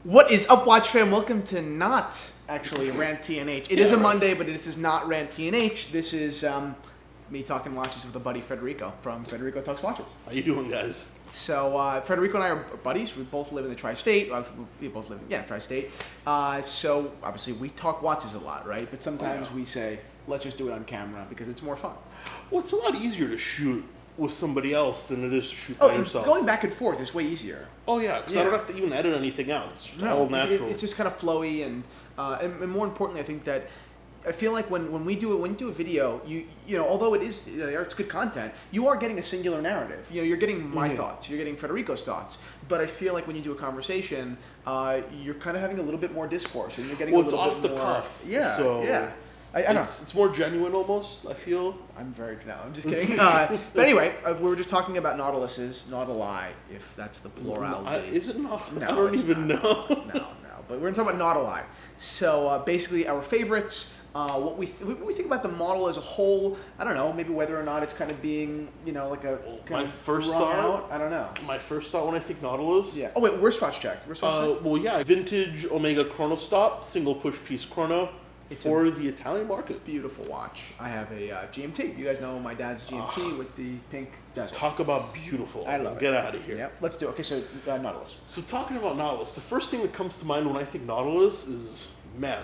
What is up, Watch fam? Welcome to not actually RANT&H. It is a Monday, but this is not RANT&H. This is me talking watches with a buddy, Federico, from Federico Talks Watches. How you doing, guys? So Federico and I are buddies. We both live in the tri-state. We both live in, tri-state. So obviously we talk watches a lot, right? But sometimes we say, let's just do it on camera because it's more fun. Well, it's a lot easier to shoot with somebody else than it is to shoot by yourself. Going back and forth is way easier. Oh yeah, because I don't have to even edit anything out. It's just all natural. It's just kind of flowy, and more importantly, I think that I feel like when we do a video, you know, although it's good content, you are getting a singular narrative. You know, you're getting my thoughts, you're getting Federico's thoughts. But I feel like when you do a conversation, you're kind of having a little bit more discourse, and you're getting a little bit more. It's off the cuff. Yeah, so yeah. I know. It's more genuine almost, I feel. I'm just kidding. But anyway, we were just talking about Nautiluses, Nautili, if that's the plurality. Is it not? No, I don't even know. No. But we're going to talk about Nautili. So basically our favorites, what we think about the model as a whole. I don't know, maybe whether or not it's kind of being, you know, like a my first thought. I don't know. My first thought when I think Nautilus. Yeah. Oh wait, wristwatch check. Well, yeah, vintage Omega chrono stop, single push piece chrono. It's for the Italian market. Beautiful watch. I have a GMT. You guys know my dad's GMT with the pink desert. Talk about beautiful. I love it. Get out of here. Yep. Let's do it. Okay, so Nautilus. So talking about Nautilus, the first thing that comes to mind when I think Nautilus is, man,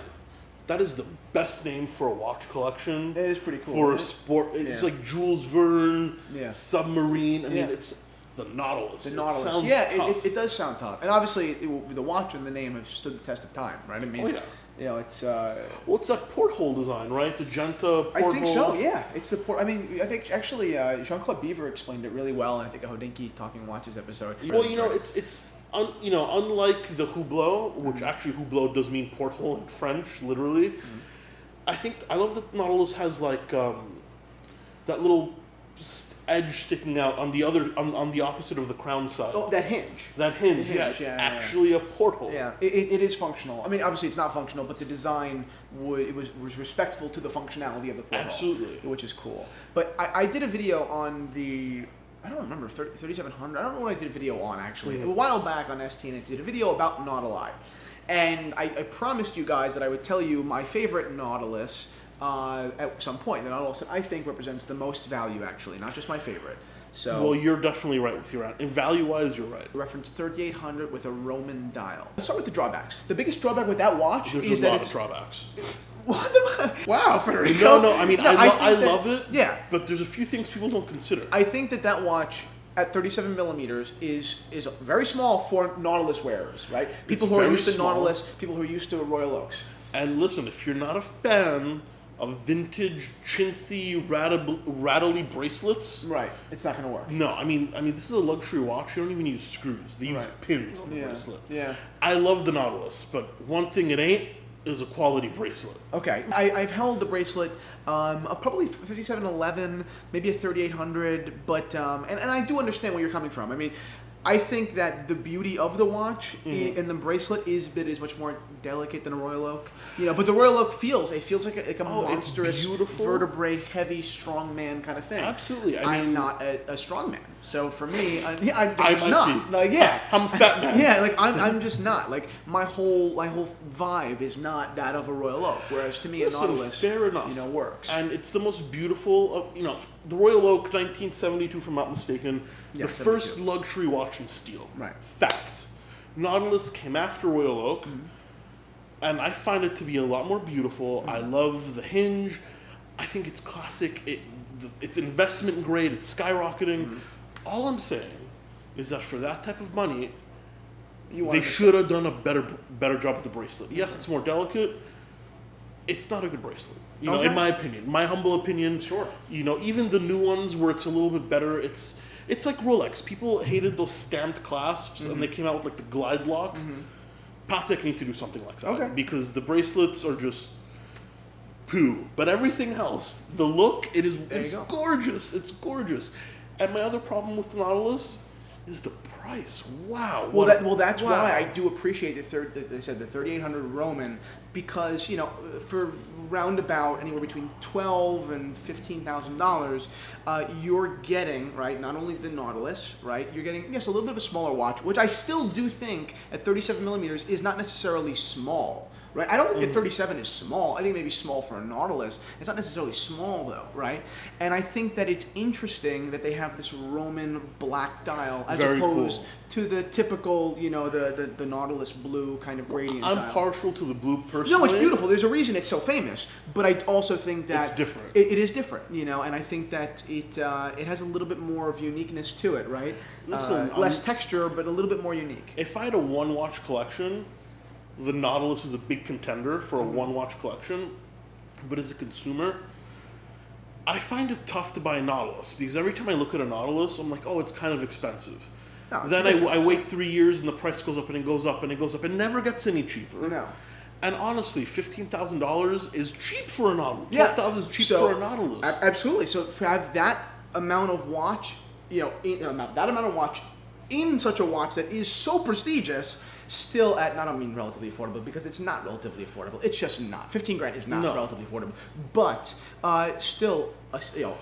that is the best name for a watch collection. It is pretty cool. For a sport. It's like Jules Verne, submarine. I mean, it's the Nautilus. The Nautilus. It does sound tough. And obviously, the watch and the name have stood the test of time, right? I mean, you know, it's well, it's that porthole design, right? The Genta porthole. I think so. Yeah, it's the port. I mean, I think actually Jean-Claude Beaver explained it really well, and I think a Hodinkee Talking Watches episode. Well, you know, it's unlike the Hublot, which actually Hublot does mean porthole in French, literally. I think I love that Nautilus has like that little edge sticking out on the on the opposite of the crown side. Oh, that hinge. That hinge, it's actually a porthole. Yeah, it is functional. I mean, obviously it's not functional, but the design was respectful to the functionality of the porthole. Absolutely. Which is cool. But I did a video on the, I don't remember, 3700. I don't know what I did a video on, actually. A while back on ST, and I did a video about Nautili. And I promised you guys that I would tell you my favorite Nautilus at some point. The Nautilus that I think represents the most value, actually, not just my favorite. So, well, you're definitely right with your round. And value-wise, you're right. Reference 3800 with a Roman dial. Let's start with the drawbacks. The biggest drawback with that watch is that it's drawbacks. What the? Wow, Federico. No. I mean, I love it. Yeah. But there's a few things people don't consider. I think that watch at 37 millimeters is very small for Nautilus wearers, right? People who are used to Nautilus, people who are used to Royal Oaks. And listen, if you're not a fan of vintage, chintzy, rattly bracelets, right? It's not going to work. No, I mean, this is a luxury watch. You don't even use screws. They use pins on the bracelet. Yeah. I love the Nautilus, but one thing it ain't is a quality bracelet. Okay, I've held the bracelet, probably 5711, maybe a 3800, but and I do understand where you're coming from. I mean, I think that the beauty of the watch and the bracelet is that it is much more delicate than a Royal Oak. You know, but the Royal Oak feels like a monstrous, vertebrae, heavy, strong man kind of thing. Absolutely. I'm not a strong man, so for me, I'm just not. Like, yeah, I'm a fat man. Yeah, like I'm just not. Like my whole vibe is not that of a Royal Oak. Whereas to me, a Nautilus, fair enough, you know, works. And it's the most beautiful. You know, the Royal Oak, 1972, if I'm not mistaken. The first luxury watch in steel. Right. Fact. Nautilus came after Royal Oak, and I find it to be a lot more beautiful. I love the hinge. I think it's classic. It's investment grade. It's skyrocketing. All I'm saying is that for that type of money, they should have done a better job with the bracelet. Yes, it's more delicate. It's not a good bracelet. You know, in my opinion, my humble opinion. Sure. You know, even the new ones where it's a little bit better, it's like Rolex. People hated those stamped clasps, and they came out with like the glide lock. Patek need to do something like that because the bracelets are just poo. But everything else, the look, it's gorgeous. It's gorgeous. And my other problem with the Nautilus is the price. Wow. That's why I do appreciate the 3800 Roman, because for roundabout anywhere between $12,000 and $15,000, you're getting not only the Nautilus, you're getting a little bit of a smaller watch, which I still do think at 37 millimeters is not necessarily small. Right? I don't think the 37 is small. I think maybe small for a Nautilus. It's not necessarily small though, right? And I think that it's interesting that they have this Roman black dial as opposed to the typical, the Nautilus blue kind of gradient I'm style. partial to the blue personally. No, it's beautiful. There's a reason it's so famous, but I also think that it's different. It is different, and I think that it has a little bit more of uniqueness to it, right? Listen, less texture, but a little bit more unique. If I had a one watch collection, the Nautilus is a big contender for a one-watch collection, but as a consumer, I find it tough to buy a Nautilus because every time I look at a Nautilus, I'm like, oh, it's kind of expensive. No, then I wait 3 years and the price goes up and it goes up and it goes up. It never gets any cheaper. No. And honestly, $15,000 is cheap for a Nautilus. Yeah. $12,000 is cheap for a Nautilus. Absolutely. So to have that amount of watch, that amount of watch in such a watch that is so prestigious, still at, I don't mean relatively affordable, because it's not relatively affordable. It's just not. 15 grand is not relatively affordable. But still,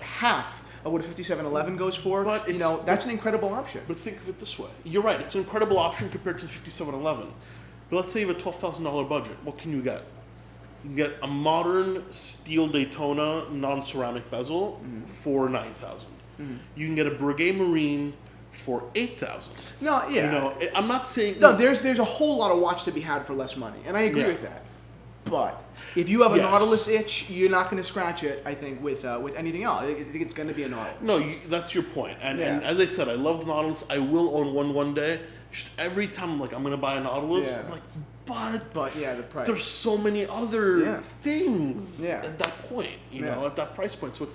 half of what a 5711 goes for, but that's an incredible option. But think of it this way. You're right. It's an incredible option compared to the 5711. But let's say you have a $12,000 budget. What can you get? You can get a modern steel Daytona non-ceramic bezel for $9,000. You can get a Breguet Marine for $8,000. No, yeah. I'm not saying... No, there's a whole lot of watch to be had for less money, and I agree with that. But if you have a Nautilus itch, you're not going to scratch it, I think, with anything else. I think it's going to be a Nautilus. No, that's your point. And as I said, I love the Nautilus. I will own one day. Just every time I'm like, I'm going to buy a Nautilus, I'm like, but the price. There's so many other things at that point, at that price point. So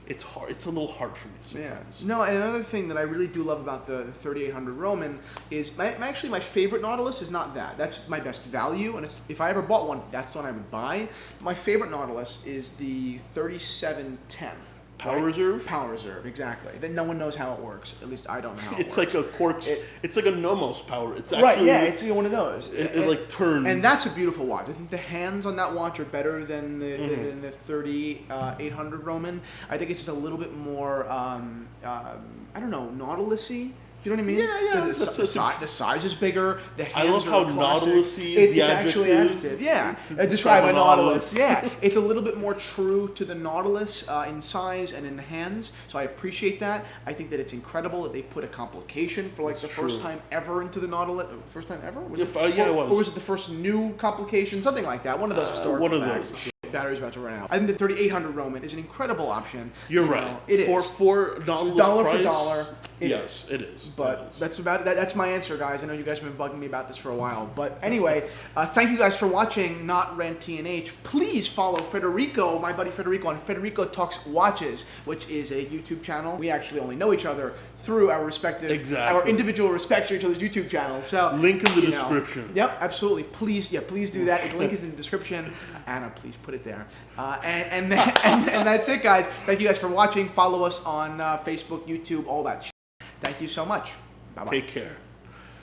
it's hard. It's a little hard for me sometimes. No, and another thing that I really do love about the 3800 Roman is my favorite Nautilus is not that. That's my best value, and if I ever bought one, that's the one I would buy. My favorite Nautilus is the 3710. Power Reserve? Power Reserve, exactly. Then no one knows how it works. At least I don't know how it works. It's like a quartz. It's like a Nomos power. It's actually it's one of those. It like turns. And that's a beautiful watch. I think the hands on that watch are better than the 3800 Roman. I think it's just a little bit more Nautilus-y. Do you know what I mean? Yeah. The size is bigger. The hands I love how Nautilus-y is the adjective. It's actually adjective. Yeah. Describe a Nautilus. Yeah. It's a little bit more true to the Nautilus in size and in the hands. So I appreciate that. I think that it's incredible that they put a complication for the first time ever into the Nautilus. First time ever? It was. Or was it the first new complication? Something like that. One of those historical facts. Battery's about to run out. I think the 3800 Roman is an incredible option. You're right. It is. For Nautilus dollar price, for dollar. It is. But that's about that. That's my answer, guys. I know you guys have been bugging me about this for a while. But anyway, thank you guys for watching Not RANT&H. Please follow Federico, my buddy Federico, on Federico Talks Watches, which is a YouTube channel. We actually only know each other through our respective, our individual respects for each other's YouTube channels. So link in the description. Yep, absolutely. Please do that. The link is in the description. Anna, please put it there. And that's it, guys. Thank you guys for watching. Follow us on Facebook, YouTube, all that shit. Thank you so much. Bye-bye. Take care.